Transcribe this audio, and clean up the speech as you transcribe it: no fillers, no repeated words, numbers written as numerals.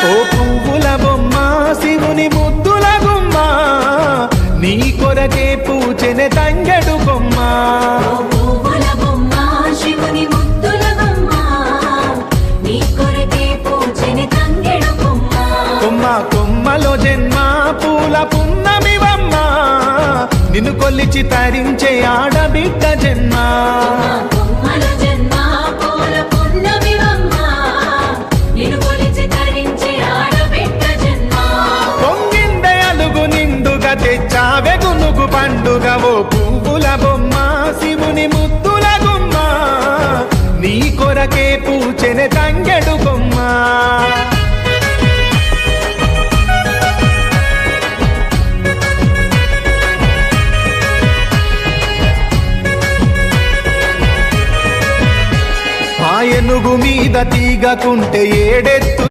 ఓ పువ్వుల బొమ్మ శివుని ముద్దుల గుమ్మ నీ కొరకే పూచెనే తంగెడు కొమ్మ కొమ్మ కొమ్మలో జన్మ పూల పున్నమివమ్మ నిన్ను కొల్లిచి తరించే ఆడబిడ్డ జన్మ పొంగిందే అలుగు నిండుగా తెచ్చావె గునుగు పండుగ ఓ పువ్వుల బొమ్మ శివుని ముద్దుల గుమ్మ నీ కొరకే పూచెనే తంగెడు కొమ్మ ఏనుగు మీద తీగకుంటే ఏడెత్తు